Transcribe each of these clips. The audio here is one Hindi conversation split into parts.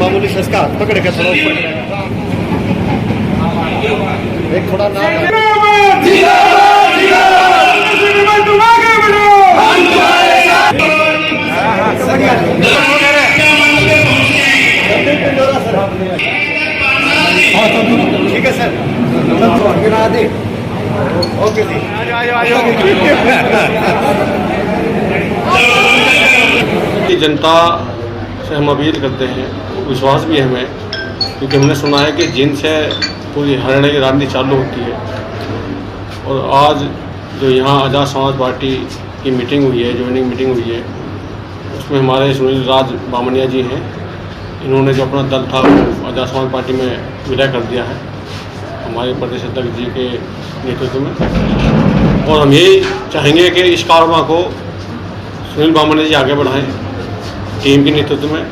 मामूली सा इसका हाथ पकड़ के थोड़ा ऊपर एक थोड़ा ना ठीक है सर गिरा दे ओके जी जनता से हम अपील करते हैं, विश्वास भी है हमें, क्योंकि हमने सुना है कि जिन से पूरी हरियाणा की राजनीति चालू होती है। और आज जो यहाँ आज़ाद समाज पार्टी की मीटिंग हुई है, ज्वाइनिंग मीटिंग हुई है, उसमें हमारे सुनील राज बामनिया जी हैं। इन्होंने जो अपना दल था वो आज़ाद समाज पार्टी में विलय कर दिया है हमारे प्रदेश अध्यक्ष जी के नेतृत्व में। और हम यही चाहेंगे कि इस कारवा को सुनील बामनिया जी आगे बढ़ाएं टीम के नेतृत्व में,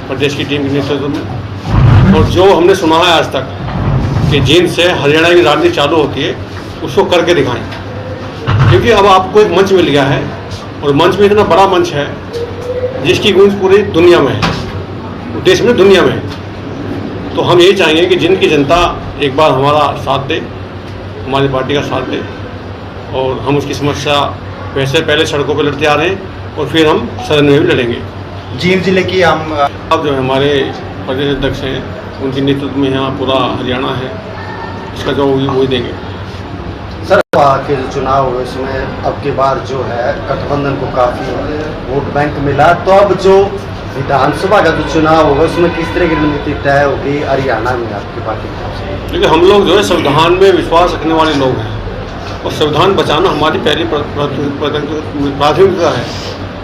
प्रदेश की टीम के नेतृत्व में। और जो हमने सुना है आज तक कि जिन से हरियाणा की राजनीति चालू होती है, उसको करके दिखाएं, क्योंकि अब आपको एक मंच मिल गया है और मंच में इतना बड़ा मंच है जिसकी गूंज पूरी दुनिया में है, देश में दुनिया में है। तो हम यही चाहेंगे कि जिन की जनता एक बार हमारा साथ दे, हमारी पार्टी का साथ दे, और हम उसकी समस्या वैसे पहले सड़कों पर लड़ते आ रहे हैं और फिर हम सदन में भी लड़ेंगे। जींद जिले की हम अब जो हमारे प्रदेश अध्यक्ष हैं उनके नेतृत्व में यहाँ पूरा हरियाणा है, इसका जो वही देंगे। सर के जो चुनाव हुए उसमें अब की बार जो है गठबंधन को काफ़ी वोट बैंक मिला, तो अब जो विधानसभा का जो चुनाव होगा उसमें किस तरह की रणनीति तय होगी हरियाणा में आपकी पार्टी की तरफ से? क्योंकि हम लोग जो है संविधान में विश्वास रखने वाले लोग हैं और संविधान बचाना हमारी पहली प्राथमिकता है।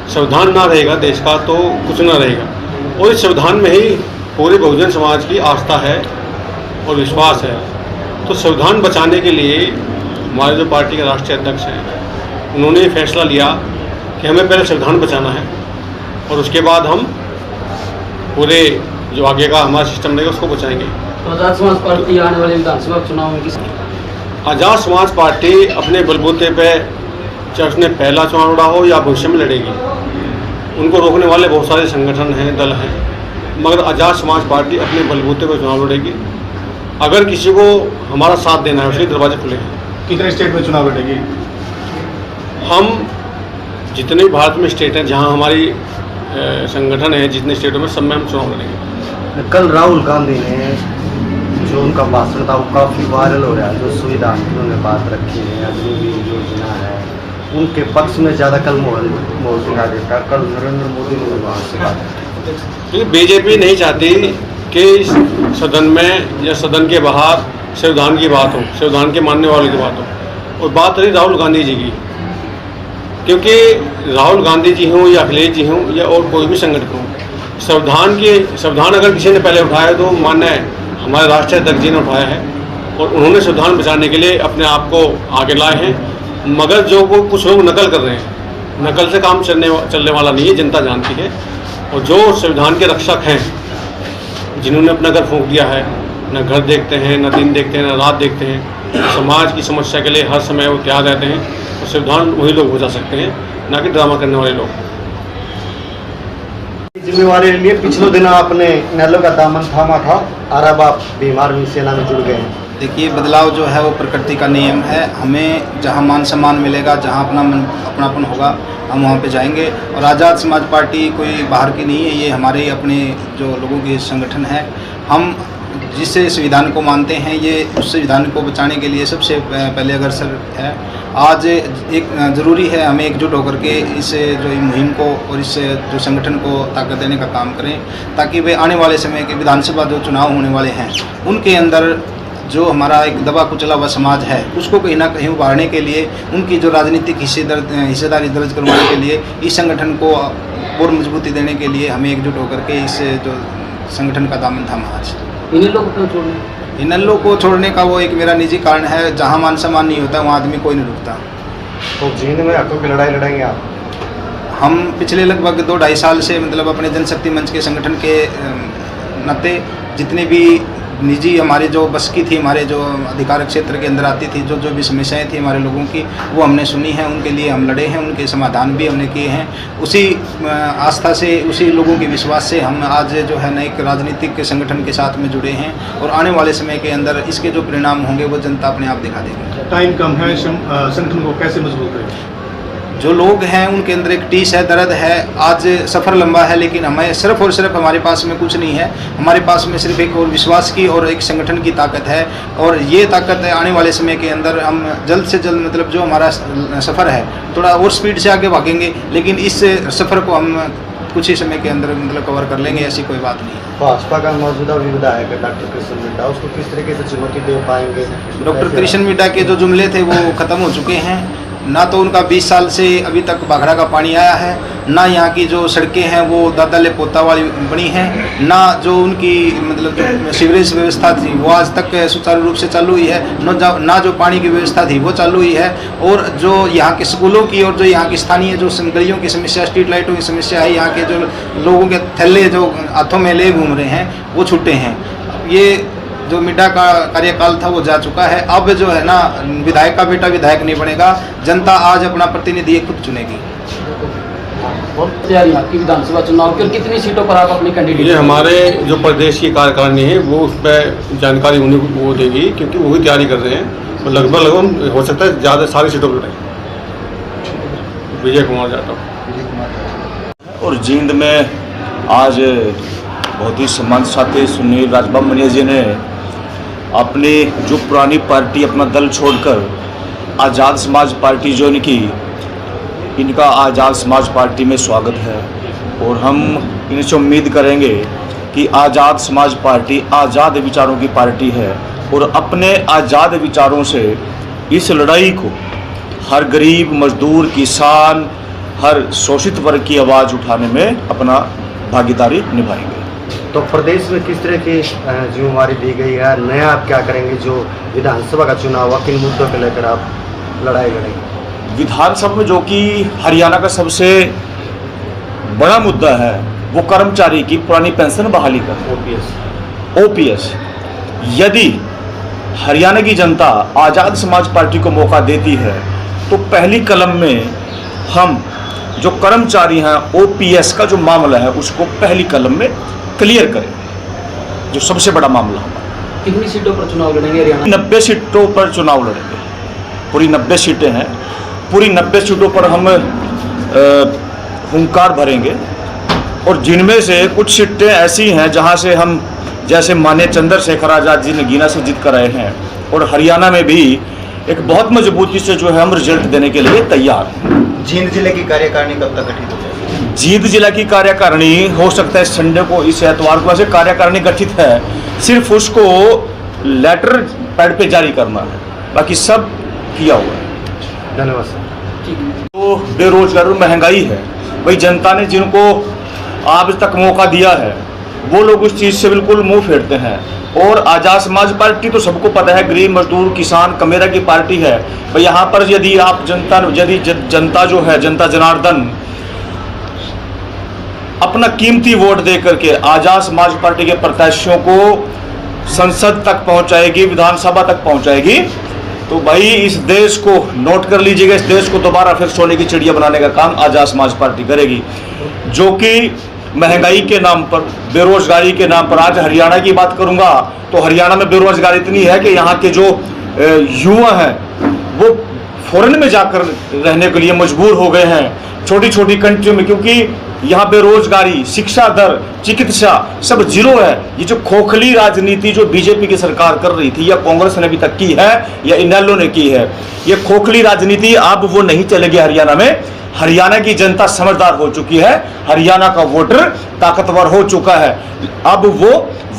संविधान ना रहेगा देश का तो कुछ ना रहेगा, और इस संविधान में ही पूरे बहुजन समाज की आस्था है और विश्वास है। तो संविधान बचाने के लिए हमारे जो पार्टी के राष्ट्रीय अध्यक्ष हैं उन्होंने फैसला लिया कि हमें पहले संविधान बचाना है और उसके बाद हम पूरे जो आगे का हमारा सिस्टम रहेगा उसको बचाएंगे। तो आज़ाद समाज पार्टी आने वाले विधानसभा चुनाव में किस आज़ाद समाज पार्टी अपने बलबूते पे, चाहे उसने पहला चुनाव लड़ा हो या भविष्य में लड़ेगी, उनको रोकने वाले बहुत सारे संगठन हैं, दल हैं, मगर आज़ाद समाज पार्टी अपने बलबूते पर चुनाव लड़ेगी। अगर किसी को हमारा साथ देना है उसके दरवाजे खुले हैं। कितने स्टेट में चुनाव लड़ेगी? हम जितने भारत में स्टेट हैं जहां हमारी संगठन है, जितने स्टेटों में सब में हम चुनाव लड़ेंगे। कल राहुल गांधी ने जो उनका भाषण था वो काफ़ी वायरल हो रहा है, जो सुविधा उन्होंने बात रखी है, अग्नि योजना है, उनके पक्ष में ज़्यादा कल मोहल दिखा देता। कल नरेंद्र मोदी ने वहाँ से बात की, क्योंकि बीजेपी नहीं चाहती कि सदन में या सदन के बाहर संविधान की बात हो, संविधान के मानने वालों की बात हो। और बात रही राहुल गांधी जी की, क्योंकि राहुल गांधी जी हों या अखिलेश जी हों या और कोई भी संगठन हो, संविधान अगर किसी ने पहले उठाया तो मान्य है हमारे राष्ट्रीय अध्यक्ष जी ने उठाया है और उन्होंने संविधान बचाने के लिए अपने आप को आगे लाए हैं। मगर जो वो कुछ लोग नकल कर रहे हैं, नकल से काम चलने वाला नहीं है, जनता जानती है। और जो संविधान के रक्षक हैं, जिन्होंने अपना घर फूंक दिया है, न घर देखते हैं, न दिन देखते हैं, न रात देखते हैं, समाज की समस्या के लिए हर समय वो तैयार रहते हैं, और संविधान वही लोग हो जा सकते हैं, ना कि ड्रामा करने वाले लोग। जिम्मेवारी लिए पिछले दिन आपने नैलो का दामन थामा था और अब आप बीमार हुई सेना में जुड़ गए हैं। देखिए, बदलाव जो है वो प्रकृति का नियम है। हमें जहाँ मान सम्मान मिलेगा, जहाँ अपनापन होगा, हम वहाँ पे जाएंगे। और आज़ाद समाज पार्टी कोई बाहर की नहीं है, ये हमारे अपने जो लोगों के संगठन है। हम जिस संविधान को मानते हैं, ये उस संविधान को बचाने के लिए सबसे पहले अग्रसर है। आज एक ज़रूरी है हमें एकजुट होकर के इस जो मुहिम को और इस जो संगठन को ताकत देने का काम करें, ताकि वे आने वाले समय के विधानसभा जो चुनाव होने वाले हैं उनके अंदर जो हमारा एक दबा कुचला हुआ समाज है उसको कहीं ना कहीं उभारने के लिए, उनकी जो राजनीतिक हिस्सेदारी दर्ज करवाने के लिए, इस संगठन को और मजबूती देने के लिए हमें एकजुट होकर के इस जो संगठन का दामन थामा आज। इन लोगों को छोड़ने का वो एक मेरा निजी कारण है। जहाँ मान सम्मान नहीं होता वहाँ आदमी कोई नहीं रुकता। तो जींद में हकों की लड़ाई लड़ेंगे आप? हम पिछले लगभग 2-2.5 साल से मतलब अपने जनशक्ति मंच के संगठन के नाते जितने भी निजी हमारे जो बस की थी, हमारे जो अधिकार क्षेत्र के अंदर आती थी, जो जो भी समस्याएं थी हमारे लोगों की, वो हमने सुनी हैं, उनके लिए हम लड़े हैं, उनके समाधान भी हमने किए हैं। उसी आस्था से, उसी लोगों के विश्वास से हम आज जो है ना एक राजनीतिक संगठन के साथ में जुड़े हैं, और आने वाले समय के अंदर इसके जो परिणाम होंगे वो जनता अपने आप दिखा देगी। टाइम कम है, संगठन को कैसे मजबूत करें? जो लोग हैं उनके अंदर एक टीस है, दर्द है। आज सफ़र लंबा है, लेकिन हमें सिर्फ और सिर्फ हमारे पास में कुछ नहीं है, हमारे पास में सिर्फ एक और विश्वास की और एक संगठन की ताकत है। और ये ताकत आने वाले समय के अंदर हम जल्द से जल्द, मतलब जो हमारा सफ़र है थोड़ा और स्पीड से आगे भागेंगे, लेकिन इस सफ़र को हम कुछ ही समय के अंदर मतलब कवर कर लेंगे, ऐसी कोई बात नहीं है। भाजपा का मौजूदा विधायक है डॉक्टर कृष्ण मिड्डा, उसको किस तरीके से चुनौती दे पाएंगे? डॉक्टर कृष्ण मिड्डा के जो जुमले थे वो ख़त्म हो चुके हैं। ना तो उनका 20 साल से अभी तक भाखड़ा का पानी आया है, ना यहाँ की जो सड़कें हैं वो दादा ले पोता वाली बनी हैं, ना जो उनकी मतलब जो सीवरेज व्यवस्था थी वो आज तक सुचारू रूप से चालू हुई है, ना जो पानी की व्यवस्था थी वो चालू हुई है। और जो यहाँ के स्कूलों की और जो यहाँ की स्थानीय जो गलियों की समस्या, स्ट्रीट लाइटों की समस्या है, यहाँ के जो लोगों के थैले जो हाथों में ले घूम रहे हैं वो छूटे हैं। ये जो मिड्डा का कार्यकाल था वो जा चुका है। अब जो है ना, विधायक का बेटा विधायक नहीं बनेगा, जनता आज अपना प्रतिनिधि खुद चुनेगी। तैयारी आपकी विधानसभा चुनाव की, और कितनी सीटों पर आप अपनी कैंडिडेट? ये हमारे जो प्रदेश की कार्यकारिणी है वो उस पर जानकारी उन्हें वो देगी, क्योंकि वो ही तैयारी कर रहे हैं। और लगभग हो सकता है ज़्यादा सारी सीटों पर विजय कुमार जाटव। और जींद में आज बहुत ही सम्मान साथी सुनील राजबामनिया जी ने अपनी जो पुरानी पार्टी, अपना दल छोड़कर आज़ाद समाज पार्टी ज्वाइन की। इनका आज़ाद समाज पार्टी में स्वागत है, और हम इनसे उम्मीद करेंगे कि आज़ाद समाज पार्टी आज़ाद विचारों की पार्टी है, और अपने आज़ाद विचारों से इस लड़ाई को हर गरीब, मजदूर, किसान, हर शोषित वर्ग की आवाज़ उठाने में अपना भागीदारी निभाएंगे। तो प्रदेश में किस तरह की जिम्मेवारी दी गई है? नया आप क्या करेंगे? जो विधानसभा का चुनाव हुआ, किन मुद्दों को लेकर आप लड़ाई लड़ेंगे? विधानसभा में जो कि हरियाणा का सबसे बड़ा मुद्दा है वो कर्मचारी की पुरानी पेंशन बहाली का ओपीएस। यदि हरियाणा की जनता आज़ाद समाज पार्टी को मौका देती है तो पहली कलम में हम जो कर्मचारी हैं ओपीएस का जो मामला है उसको पहली कलम में क्लियर करेंगे, जो सबसे बड़ा मामला हमारा। कितनी सीटों पर चुनाव लड़ेंगे हरियाणा? 90 सीटों पर चुनाव लड़ेंगे। पूरी 90 सीटें हैं, पूरी 90 सीटों पर हम हुंकार भरेंगे। और जिनमें से कुछ सीटें ऐसी हैं जहां से हम, जैसे माननीय चंद्रशेखर आज़ाद जी ने गीना से जीत कर आए हैं, और हरियाणा में भी एक बहुत मजबूती से जो है हम रिजल्ट देने के लिए तैयार हैं। जींद जिले की कार्यकारिणी कब तक गठित हो जाएगी? जींद जिला की कार्यकारिणी हो सकता है संडे को, इस एतवार को। ऐसे कार्यकारिणी गठित है, सिर्फ उसको लेटर पैड पे जारी करना है, बाकी सब किया हुआ है। धन्यवाद सर। तो बेरोजगारी और महंगाई है, भाई जनता ने जिनको आज तक मौका दिया है वो लोग उस चीज़ से बिल्कुल मुंह फेरते हैं। और आज़ाद समाज पार्टी तो सबको पता है, गरीब, मजदूर, किसान, कमेरा की पार्टी है। भाई यहाँ पर यदि आप जनता जो है, जनता जनार्दन अपना कीमती वोट दे करके आज़ाद समाज पार्टी के प्रत्याशियों को संसद तक पहुंचाएगी, विधानसभा तक पहुंचाएगी, तो भाई इस देश को नोट कर लीजिएगा, इस देश को दोबारा फिर सोने की चिड़िया बनाने का काम आज़ाद समाज पार्टी करेगी। जो कि महंगाई के नाम पर, बेरोजगारी के नाम पर, आज हरियाणा की बात करूंगा तो हरियाणा में बेरोजगारी इतनी है कि यहाँ के जो युवा हैं वो फॉरेन में जाकर रहने के लिए मजबूर हो गए हैं, छोटी छोटी कंट्रियों में, क्योंकि यहाँ बेरोजगारी, शिक्षा दर, चिकित्सा सब जीरो है। ये जो खोखली राजनीति जो बीजेपी की सरकार कर रही थी, या कांग्रेस ने अभी तक की है, या इनेलो ने की है, ये खोखली राजनीति अब वो नहीं चलेगी हरियाणा में। हरियाणा की जनता समझदार हो चुकी है, हरियाणा का वोटर ताकतवर हो चुका है। अब वो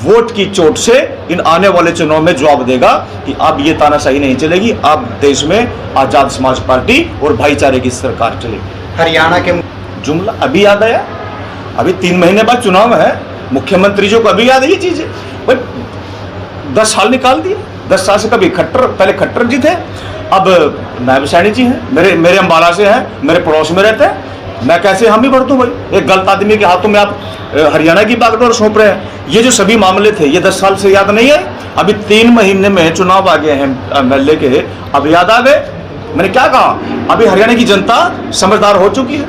वोट की चोट से इन आने वाले चुनाव में जवाब देगा कि अब ये तानाशाही नहीं चलेगी, अब देश में आज़ाद समाज पार्टी और भाईचारे की सरकार चलेगी। हरियाणा के जुमला अभी याद आया, अभी 3 महीने बाद चुनाव है, मुख्यमंत्री जी को अभी याद है ये चीजें। भाई 10 साल निकाल दिए, 10 साल से कभी पहले खट्टर जी थे, अब नायब सैनी जी हैं, मेरे अम्बाला से हैं, मेरे पड़ोस में रहते हैं, मैं कैसे हामी भर दूं भाई? एक गलत आदमी के हाथों में आप हरियाणा की बागडोर सौंप रहे हैं। ये जो सभी मामले थे, ये 10 साल से याद नहीं है? अभी 3 महीने में चुनाव आ गए हैं एमएलए के, अब याद आ गए? मैंने क्या कहा? अभी हरियाणा की जनता समझदार हो चुकी है।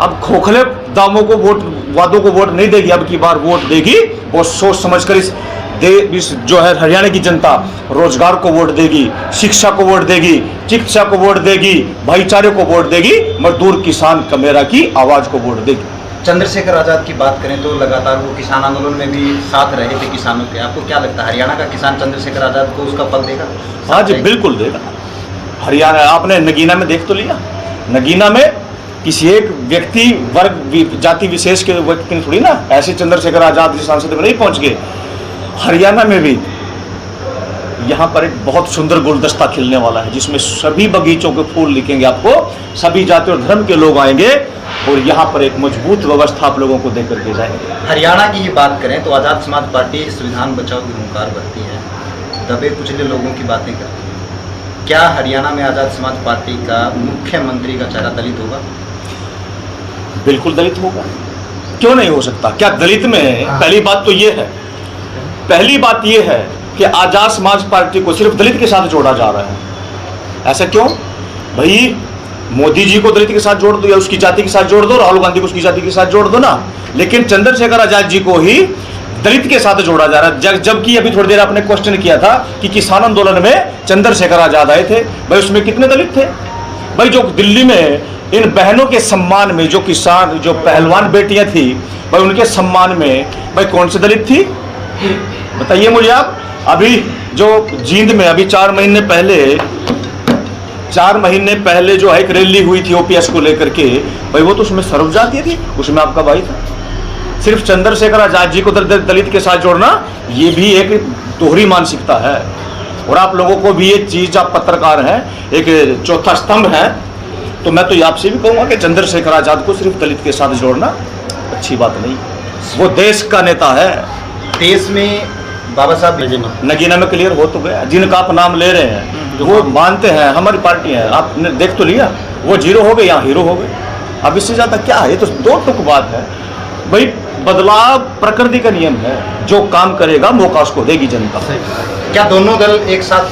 अब खोखले दामों को वोट, वादों को वोट नहीं देगी, अब की बार वोट देगी और सोच समझकर इस जो है हरियाणा की जनता रोजगार को वोट देगी, शिक्षा को वोट देगी, चिकित्सा को वोट देगी, भाईचारे को वोट देगी, मजदूर किसान कमेरा की आवाज को वोट देगी। चंद्रशेखर आजाद की बात करें तो लगातार वो किसान आंदोलन में भी साथ रहे थे किसानों के। आपको क्या लगता है हरियाणा का किसान चंद्रशेखर आजाद को उसका फल देगा? हाँ जी, बिल्कुल देगा। हरियाणा, आपने नगीना में देख तो लिया, नगीना में किसी एक व्यक्ति वर्ग जाति विशेष के व्यक्ति ने थोड़ी ना, ऐसे चंद्रशेखर आजाद जी सांसद में नहीं पहुंच गए। हरियाणा में भी यहाँ पर एक बहुत सुंदर गुलदस्ता खिलने वाला है, जिसमें सभी बगीचों के फूल दिखेंगे आपको, सभी जाति और धर्म के लोग आएंगे और यहाँ पर एक मजबूत व्यवस्था आप लोगों को देकर के जाएंगे। हरियाणा की बात करें तो आजाद समाज पार्टी संविधान बचाओ की हुंकार भरती है, दबे कुचले लोगों की बातें करती है। क्या हरियाणा में आजाद समाज पार्टी का मुख्यमंत्री का चेहरा दलित होगा? बिल्कुल दलित होगा, क्यों नहीं हो सकता? क्या दलित में, पहली बात तो ये है, पहली बात ये है कि आजाद समाज पार्टी को सिर्फ दलित के साथ जोड़ा जा रहा है। ऐसा क्यों भाई? मोदी जी को दलित के साथ जोड़ दो या उसकी जाति के साथ जोड़ दो, राहुल गांधी को उसकी जाति के साथ जोड़ दो ना, लेकिन चंद्रशेखर आजाद जी को ही दलित के साथ जोड़ा जा रहा है। जबकि अभी थोड़ी देर आपने क्वेश्चन किया था कि किसान आंदोलन में चंद्रशेखर आजाद आए थे, भाई उसमें कितने दलित थे? भाई जो दिल्ली में इन बहनों के सम्मान में जो किसान, जो पहलवान बेटियां थी, भाई उनके सम्मान में भाई कौन सी दलित थी? बताइए मुझे आप। अभी जो जींद में अभी 4 महीने पहले जो एक रैली हुई थी ओपीएस को लेकर के, भाई वो तो उसमें सर्व जातीय थी, उसमें आपका भाई था। सिर्फ चंद्रशेखर आजाद जी को दलित के साथ जोड़ना, ये भी एक दोहरी मानसिकता है। और आप लोगों को भी ये चीज, आप पत्रकार हैं, एक चौथा स्तंभ है, तो मैं तो आपसे भी कहूंगा कि चंद्रशेखर आजाद को सिर्फ दलित के साथ जोड़ना अच्छी बात नहीं। वो देश का नेता है। देश में बाबा साहब नगीना में क्लियर हो तो गया, जिनका आप नाम ले रहे हैं वो मानते हैं हमारी पार्टी है, आपने देख तो लिया, वो 0 हो गए, यहाँ हीरो हो गए। अब इससे ज्यादा क्या है? ये तो 2 टुक बात है भाई। बदलाव प्रकृति का नियम है, जो काम करेगा मौका उसको देगी जनता। क्या दोनों दल एक साथ